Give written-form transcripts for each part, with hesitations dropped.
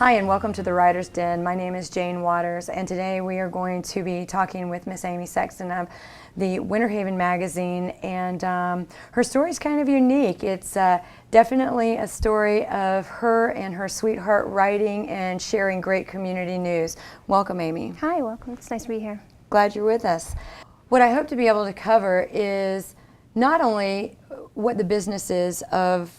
Hi, and welcome to the Writer's Den. My name is Jane Waters, and today we are going to be talking with Miss Amy Sexton of the Winter Haven magazine, and her story is kind of unique. It's definitely a story of her and her sweetheart writing and sharing great community news. Welcome, Amy. Hi, welcome. It's nice to be here. Glad you're with us. What I hope to be able to cover is not only what the business is of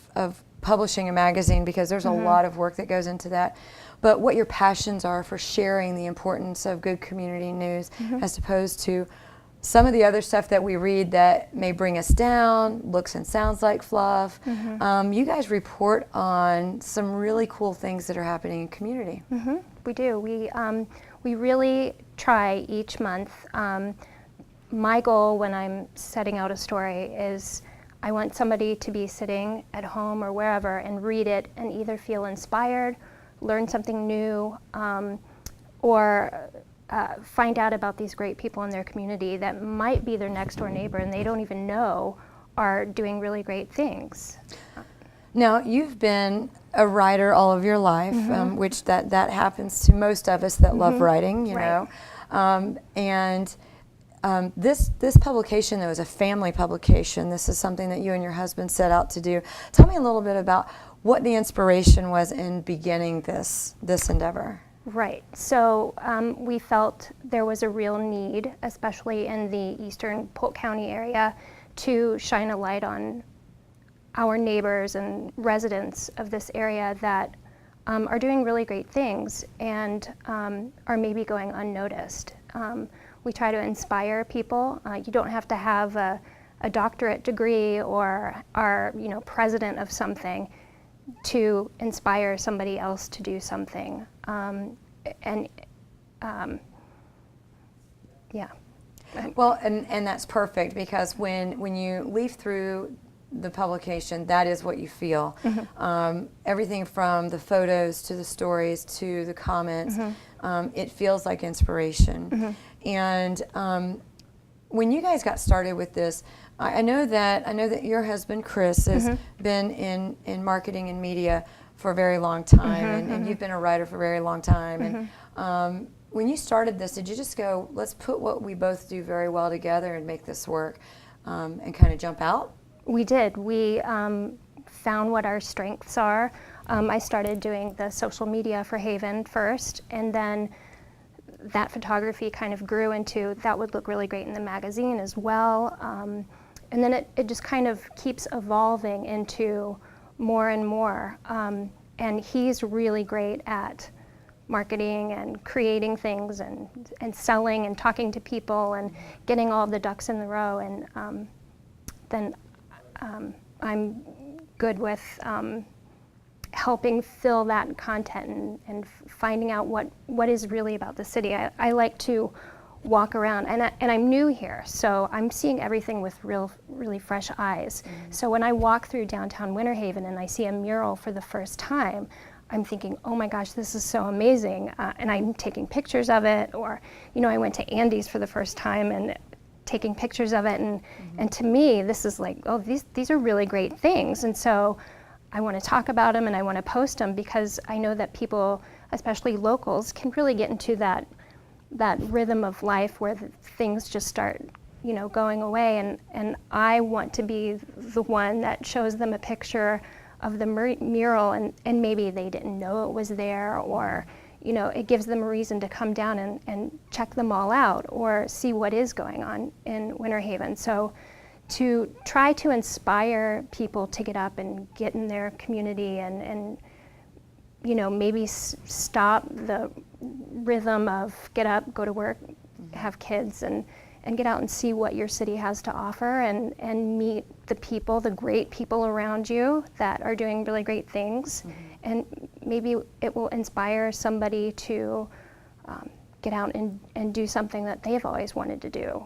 publishing a magazine, because there's a lot of work that goes into that, but what your passions are for sharing the importance of good community news, as opposed to some of the other stuff that we read that may bring us down, looks and sounds like fluff. You guys report on some really cool things that are happening in community. We do. We really try each month. My goal when I'm setting out a story is I want somebody to be sitting at home or wherever and read it and either feel inspired, learn something new, or find out about these great people in their community that might be their next door neighbor and they don't even know are doing really great things. Now, you've been a writer all of your life, which that happens to most of us that love writing, you know. This publication, though, is a family publication. This is something that you and your husband set out to do. Tell me a little bit about what the inspiration was in beginning this endeavor. Right. So we felt there was a real need, especially in the eastern Polk County area, to shine a light on our neighbors and residents of this area that are doing really great things and are maybe going unnoticed. We try to inspire people. You don't have to have a doctorate degree or are president of something to inspire somebody else to do something. Yeah. Well, and that's perfect, because when you leaf through the publication, that is what you feel. Everything from the photos to the stories to the comments, it feels like inspiration. And when you guys got started with this, I know that your husband Chris has been in marketing and media for a very long time, and you've been a writer for a very long time. And when you started this, did you just go, let's put what we both do very well together and make this work, and kind of jump out? We did. We found what our strengths are. I started doing the social media for Haven first, and then that photography kind of grew into that would look really great in the magazine as well. And then it just kind of keeps evolving into more and more. And he's really great at marketing and creating things and selling and talking to people and getting all the ducks in the row. And then I'm good with helping fill that content and finding out what is really about the city. I like to walk around, and I'm new here, so I'm seeing everything with really fresh eyes. So when I walk through downtown Winter Haven and I see a mural for the first time, I'm thinking, oh my gosh, this is so amazing, and I'm taking pictures of it. Or, I went to Andy's for the first time and taking pictures of it, and to me, this is like, oh, these are really great things, and so I want to talk about them and I want to post them because I know that people, especially locals, can really get into that rhythm of life where things just start, going away, and I want to be the one that shows them a picture of the mural, and maybe they didn't know it was there, or it gives them a reason to come down and check them all out or see what is going on in Winter Haven. So to try to inspire people to get up and get in their community and maybe stop the rhythm of get up, go to work, have kids, and get out and see what your city has to offer and meet the people, the great people around you that are doing really great things. And maybe it will inspire somebody to get out and do something that they've always wanted to do.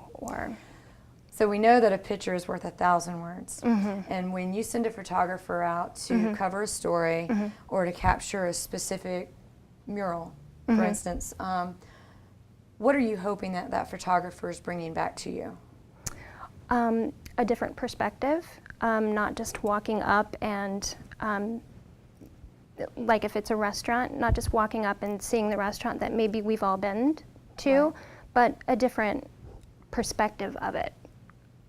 So we know that a picture is worth 1,000 words. And when you send a photographer out to cover a story or to capture a specific mural, for instance, what are you hoping that photographer is bringing back to you? A different perspective, not just walking up and like if it's a restaurant, not just walking up and seeing the restaurant that maybe we've all been to, Right. but a different perspective of it.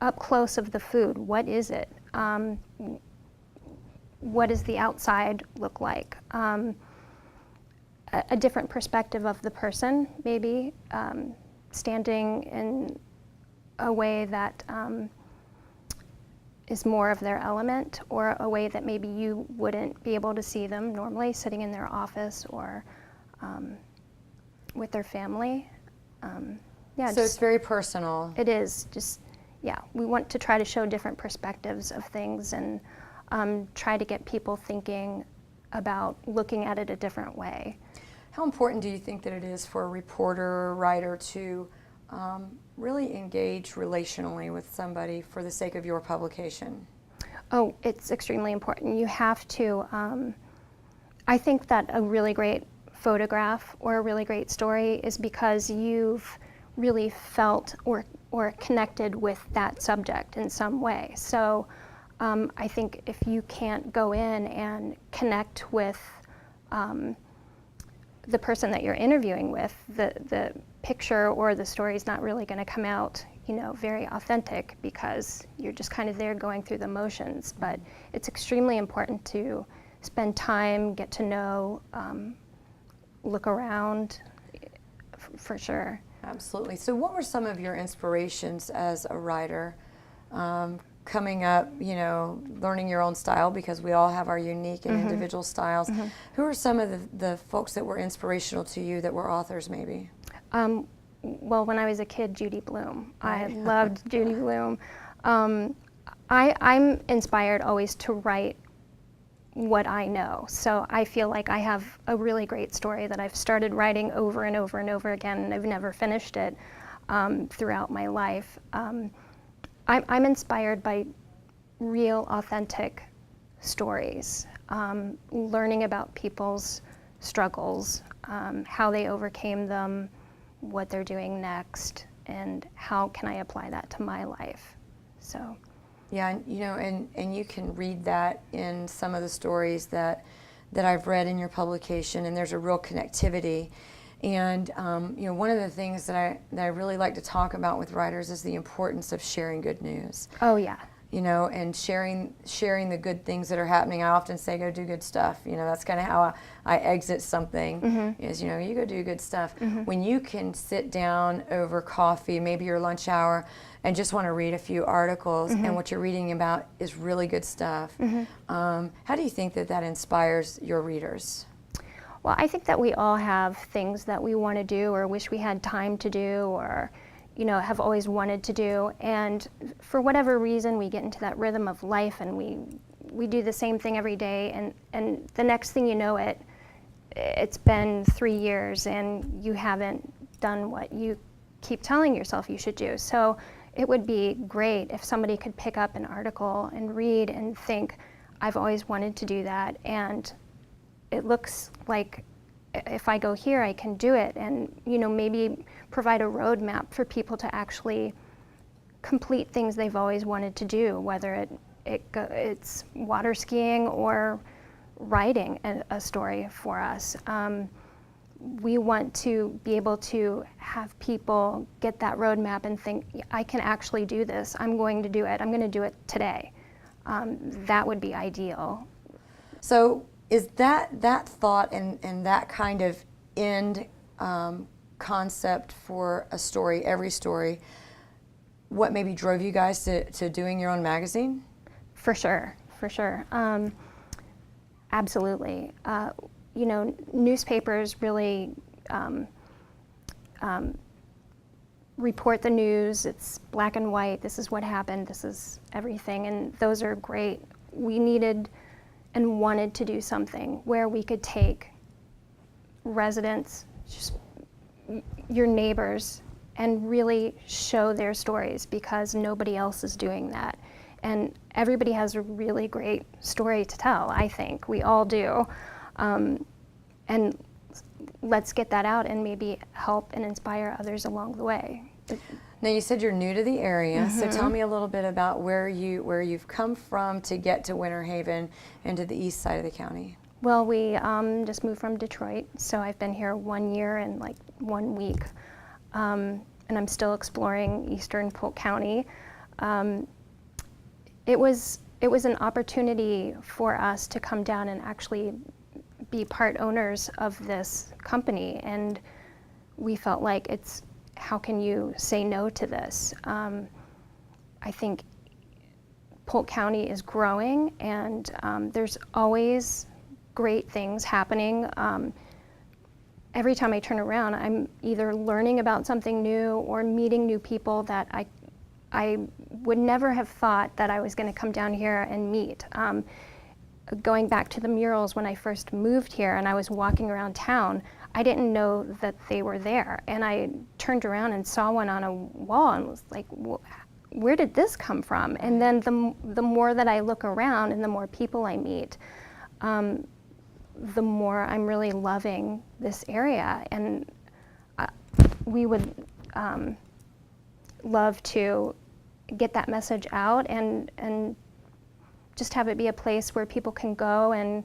Up close of the food, what is it? What does the outside look like? A different perspective of the person, maybe, standing in a way that is more of their element, or a way that maybe you wouldn't be able to see them normally, sitting in their office or with their family. Yeah, So it's very personal. it is just, yeah, we want to try to show different perspectives of things and try to get people thinking about looking at it a different way. How important do you think that it is for a reporter or writer to really engage relationally with somebody for the sake of your publication? Oh, it's extremely important. You have to, I think that a really great photograph or a really great story is because you've really felt or connected with that subject in some way. So I think if you can't go in and connect with the person that you're interviewing with, the picture or the story is not really going to come out, you know, very authentic, because you're just kind of there going through the motions. But it's extremely important to spend time, get to know, look around, for sure. Absolutely. So what were some of your inspirations as a writer? Coming up, you know, learning your own style, because we all have our unique and individual styles. Who are some of the folks that were inspirational to you that were authors maybe? Well, when I was a kid, Judy Blume. I loved Judy Blume. I'm inspired always to write what I know. So I feel like I have a really great story that I've started writing over and over and over again, and I've never finished it throughout my life. I'm inspired by real, authentic stories, learning about people's struggles, how they overcame them, what they're doing next, and how can I apply that to my life. So. Yeah, and, you know, and you can read that in some of the stories that I've read in your publication, and there's a real connectivity. And you know, one of the things that I really like to talk about with writers is the importance of sharing good news. Oh yeah. You know, and sharing the good things that are happening. I often say, go do good stuff. You know, that's kind of how I exit something. Is, you know, you go do good stuff. When you can sit down over coffee, maybe your lunch hour, and just want to read a few articles, and what you're reading about is really good stuff. How do you think that inspires your readers? Well, I think that we all have things that we want to do or wish we had time to do, or, you know, have always wanted to do. And for whatever reason, we get into that rhythm of life, and we do the same thing every day. And the next thing you know, it's been 3 years and you haven't done what you keep telling yourself you should do. So it would be great if somebody could pick up an article and read and think, I've always wanted to do that, and it looks like if I go here, I can do it. And, you know, maybe provide a roadmap for people to actually complete things they've always wanted to do, whether it's water skiing or writing a story for us. We want to be able to have people get that roadmap and think, I can actually do this. I'm going to do it. I'm going to do it today. That would be ideal. So is that thought and that kind of end concept for a story, every story, what maybe drove you guys to doing your own magazine? For sure, for sure. Absolutely. You know, newspapers really report the news. It's black and white. This is what happened. This is everything. And those are great. We needed and wanted to do something where we could take residents, just your neighbors, and really show their stories, because nobody else is doing that. And everybody has a really great story to tell, I think. We all do. And let's get that out and maybe help and inspire others along the way. Now, you said you're new to the area, so tell me a little bit about where you've come from to get to Winter Haven and to the east side of the county. Well, we just moved from Detroit, so I've been here 1 year and like 1 week, and I'm still exploring eastern Polk County. It was an opportunity for us to come down and actually be part owners of this company, and we felt like how can you say no to this? I think Polk County is growing, and there's always great things happening. Every time I turn around, I'm either learning about something new or meeting new people that I would never have thought that I was going to come down here and meet. Going back to the murals, when I first moved here and I was walking around town, I didn't know that they were there. And I turned around and saw one on a wall and was like, where did this come from? And then the more that I look around and the more people I meet, the more I'm really loving this area. And we would love to get that message out and just have it be a place where people can go and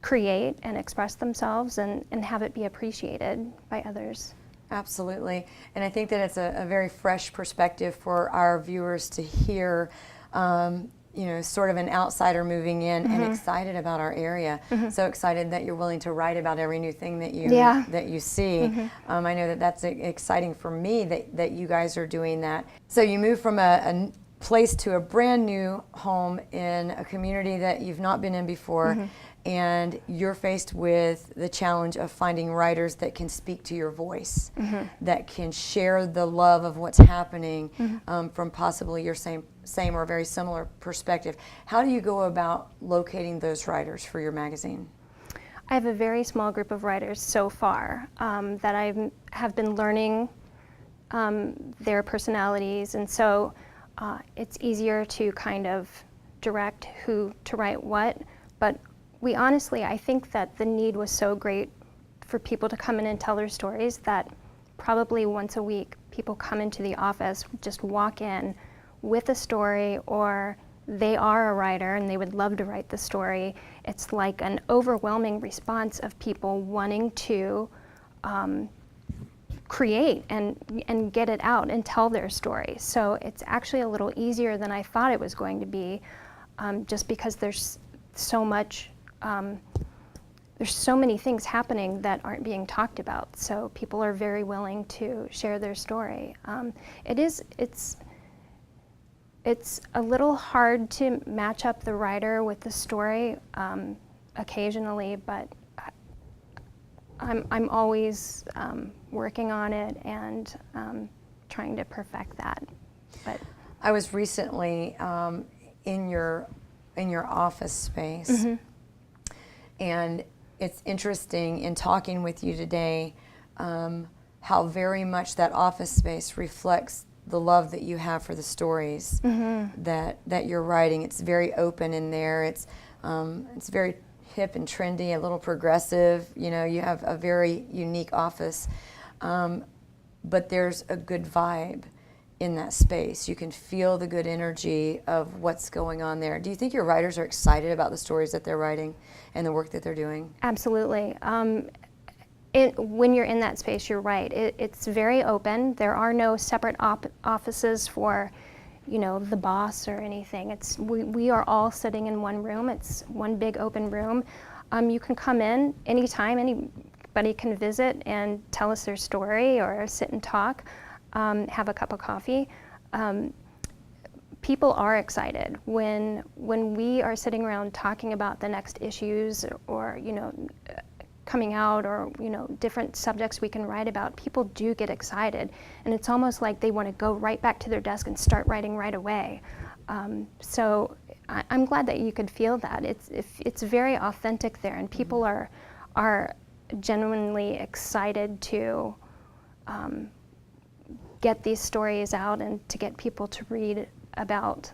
create and express themselves and have it be appreciated by others. Absolutely. And I think that it's a very fresh perspective for our viewers to hear, sort of an outsider moving in and excited about our area. So excited that you're willing to write about every new thing that you see. I know that that's exciting for me that you guys are doing that. So you move from a place to a brand new home in a community that you've not been in before, and you're faced with the challenge of finding writers that can speak to your voice, that can share the love of what's happening from possibly your same or very similar perspective. How do you go about locating those writers for your magazine? I have a very small group of writers so far that I have been learning their personalities, and so it's easier to kind of direct who to write what. But I think that the need was so great for people to come in and tell their stories that probably once a week people come into the office, just walk in with a story, or they are a writer and they would love to write the story. It's like an overwhelming response of people wanting to create and get it out and tell their story. So it's actually a little easier than I thought it was going to be, just because there's so much, there's so many things happening that aren't being talked about. So people are very willing to share their story. It's a little hard to match up the writer with the story occasionally, but I'm always working on it and trying to perfect that. But I was recently in your office space, and it's interesting in talking with you today how very much that office space reflects the love that you have for the stories that you're writing. It's very open in there. It's very hip and trendy, a little progressive. You have a very unique office, but there's a good vibe in that space. You can feel the good energy of what's going on there. Do you think your writers are excited about the stories that they're writing and the work that they're doing? Absolutely. When you're in that space, you're right. It's very open. There are no separate offices for, the boss or anything. We are all sitting in one room. It's one big open room. You can come in anytime. Anybody can visit and tell us their story or sit and talk, have a cup of coffee. People are excited when we are sitting around talking about the next issues or coming out, or different subjects we can write about. People do get excited, and it's almost like they want to go right back to their desk and start writing right away. So I'm glad that you could feel that. It's very authentic there, and people are genuinely excited to get these stories out and to get people to read about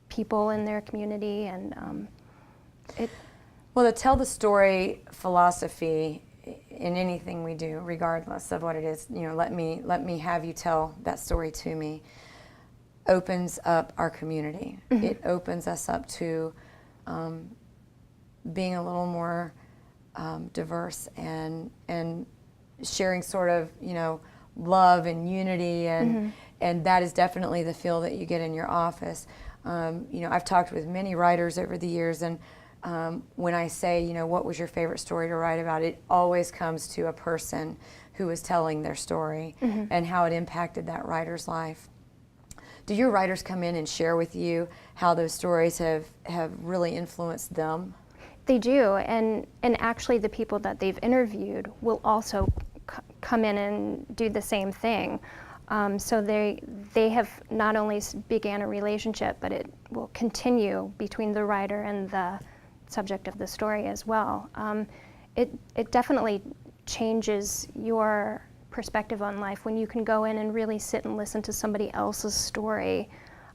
people in their community, and Well, the tell the story philosophy in anything we do, regardless of what it is, let me have you tell that story to me, opens up our community. It opens us up to being a little more diverse and sharing sort of, love and unity, and that is definitely the feel that you get in your office. I've talked with many writers over the years, and when I say, what was your favorite story to write about, it always comes to a person who was telling their story and how it impacted that writer's life. Do your writers come in and share with you how those stories have really influenced them? They do, and actually the people that they've interviewed will also come in and do the same thing. So they have not only began a relationship, but it will continue between the writer and the subject of the story as well. It definitely changes your perspective on life when you can go in and really sit and listen to somebody else's story,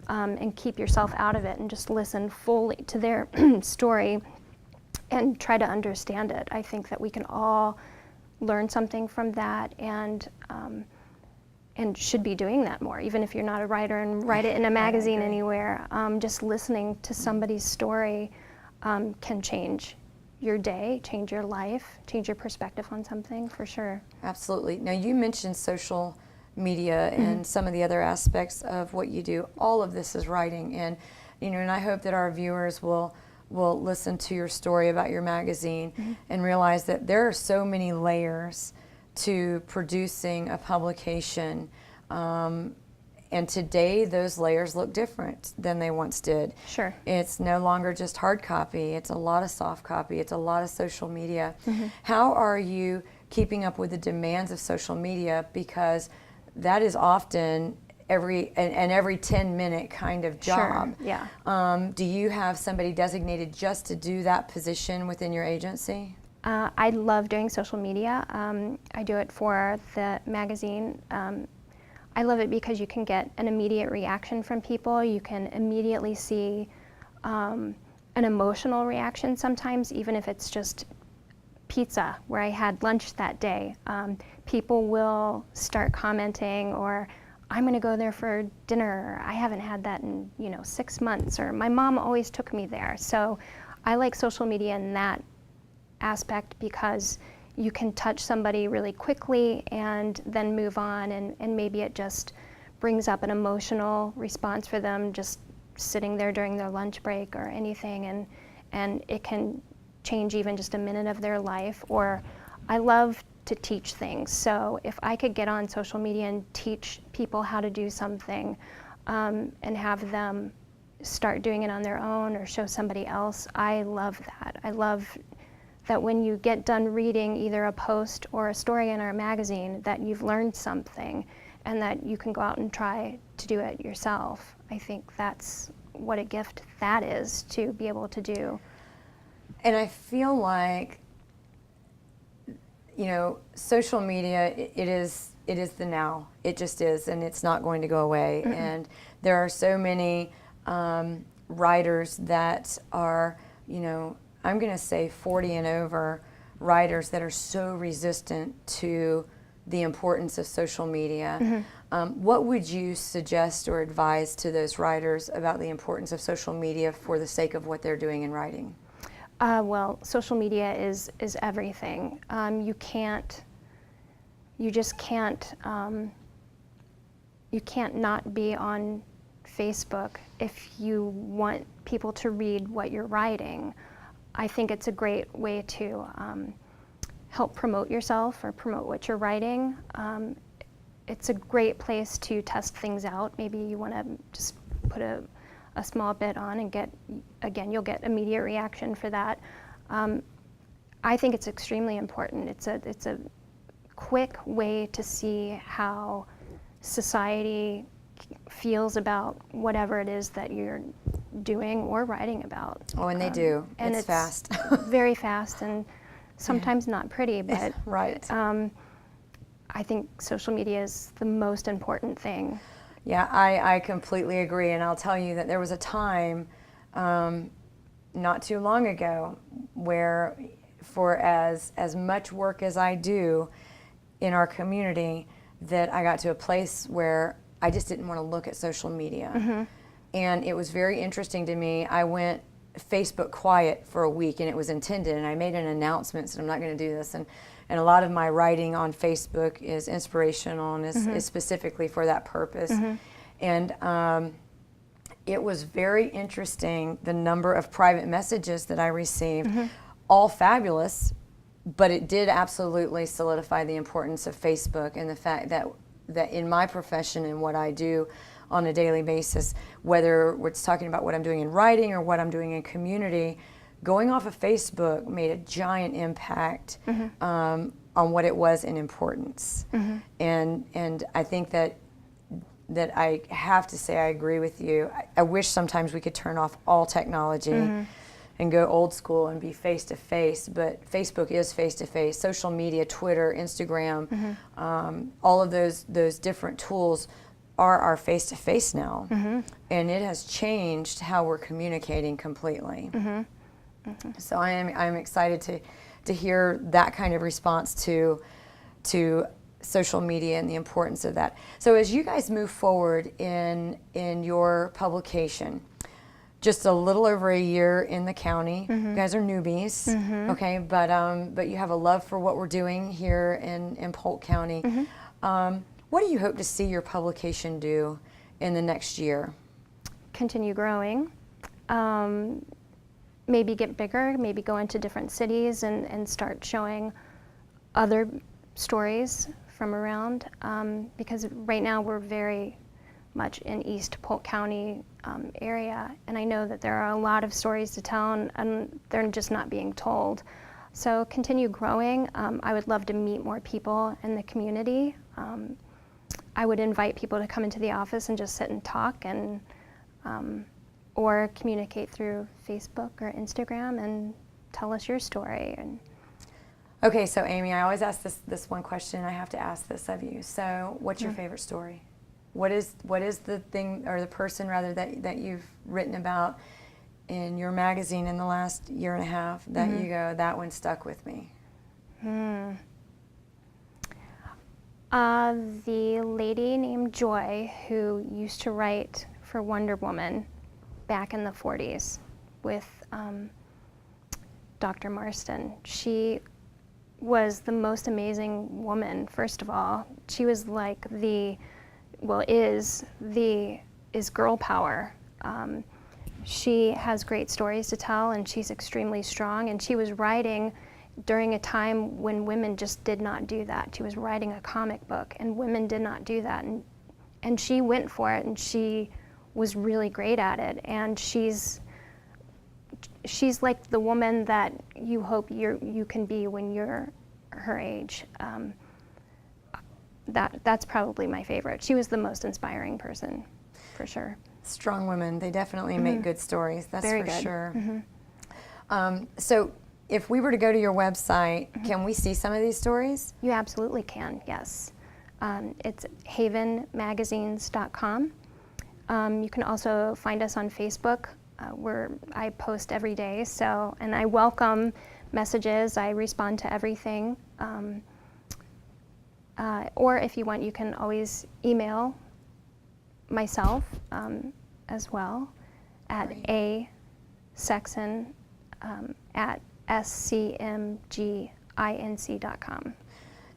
and keep yourself out of it and just listen fully to their story and try to understand it. I think that we can all learn something from that, and should be doing that more, even if you're not a writer and write it in a magazine anywhere. Just listening to somebody's story can change your day, change your life, change your perspective on something, for sure. Absolutely. Now, you mentioned social media and some of the other aspects of what you do. All of this is writing, and and I hope that our viewers will listen to your story about your magazine and realize that there are so many layers to producing a publication, and today those layers look different than they once did. Sure. It's no longer just hard copy, it's a lot of soft copy, it's a lot of social media. How are you keeping up with the demands of social media, because that is often every 10-minute kind of job? Sure. Yeah. Do you have somebody designated just to do that position within your agency? I love doing social media. I do it for the magazine. I love it because you can get an immediate reaction from people. You can immediately see an emotional reaction sometimes, even if it's just pizza, where I had lunch that day. People will start commenting, or I'm going to go there for dinner. I haven't had that in 6 months, or my mom always took me there. So I like social media in that aspect, because you can touch somebody really quickly and then move on, and maybe it just brings up an emotional response for them just sitting there during their lunch break or anything, and it can change even just a minute of their life. Or I love to teach things, so if I could get on social media and teach people how to do something, and have them start doing it on their own or show somebody else, I love that. I love that when you get done reading either a post or a story in our magazine, that you've learned something and that you can go out and try to do it yourself. I think that's what a gift that is, to be able to do. And I feel like, social media, it is the now. It just is, and it's not going to go away. And there are so many writers that are, I'm going to say 40 and over writers that are so resistant to the importance of social media. What would you suggest or advise to those writers about the importance of social media for the sake of what they're doing in writing? Well, social media is everything. You can't not be on Facebook if you want people to read what you're writing. I think it's a great way to help promote yourself or promote what you're writing. It's a great place to test things out. Maybe you want to just put a small bit on and you'll get immediate reaction for that. I think it's extremely important. It's a quick way to see how society feels about whatever it is that you're doing or writing about. Oh, and they do. And it's fast. Very fast, and sometimes not pretty, but right. I think social media is the most important thing. Yeah, I completely agree, and I'll tell you that there was a time not too long ago where, for as much work as I do in our community, that I got to a place where I just didn't want to look at social media. And it was very interesting to me. I went Facebook quiet for a week, and it was intended, and I made an announcement, said I'm not going to do this, and a lot of my writing on Facebook is inspirational and is specifically for that purpose. And it was very interesting, the number of private messages that I received, all fabulous, but it did absolutely solidify the importance of Facebook and the fact that in my profession and what I do on a daily basis, whether it's talking about what I'm doing in writing or what I'm doing in community, going off of Facebook made a giant impact on what it was in importance. And I think that I have to say I agree with you. I wish sometimes we could turn off all technology and go old school and be face-to-face, but Facebook is face-to-face. Social media, Twitter, Instagram, all of those different tools are our face-to-face now. And it has changed how we're communicating completely. So I'm excited to hear that kind of response to social media and the importance of that. So as you guys move forward in your publication, just a little over a year in the county. You guys are newbies, okay? But you have a love for what we're doing here in Polk County. What do you hope to see your publication do in the next year? Continue growing. Maybe get bigger, maybe go into different cities and start showing other stories from around. Because right now we're very much in East Polk County area, and I know that there are a lot of stories to tell, and they're just not being told. So continue growing. I would love to meet more people in the community. I would invite people to come into the office and just sit and talk, and or communicate through Facebook or Instagram and tell us your story. And okay, so Amy, I always ask this one question. I have to ask this of you. So, what's your favorite story? What is the thing or the person rather that you've written about in your magazine in the last year and a half that you go, that one stuck with me? The lady named Joy, who used to write for Wonder Woman back in the 40s with Dr. Marston. She was the most amazing woman, first of all. She was like is girl power. She has great stories to tell, and she's extremely strong, and she was writing during a time when women just did not do that. She was writing a comic book, and women did not do that, and she went for it, and she was really great at it, and she's like the woman that you hope you can be when you're her age. That's probably my favorite. She was the most inspiring person, for sure. Strong women, they definitely make good stories, that's Very for good. sure. So if we were to go to your website, can we see some of these stories? You absolutely can, yes. It's havenmagazines.com. You can also find us on Facebook, where I post every day, and I welcome messages. I respond to everything. Or if you want, you can always email myself as well at Sexton at scmginc.com.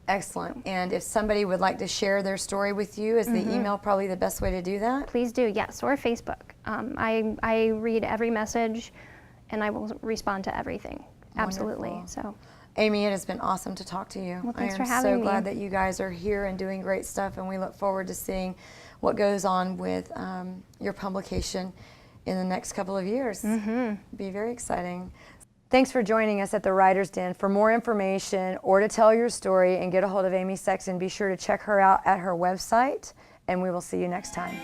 Excellent. And if somebody would like to share their story with you, is the email probably the best way to do that? Please do, yes, or Facebook. I read every message, and I will respond to everything. Absolutely. Wonderful. So, Amy, it has been awesome to talk to you. Well, thanks for I am having so me. glad that you guys are here and doing great stuff, and we look forward to seeing what goes on with your publication in the next couple of years. Be very exciting. Thanks for joining us at the Writer's Den. For more information or to tell your story and get a hold of Amy Sexton, be sure to check her out at her website, and we will see you next time.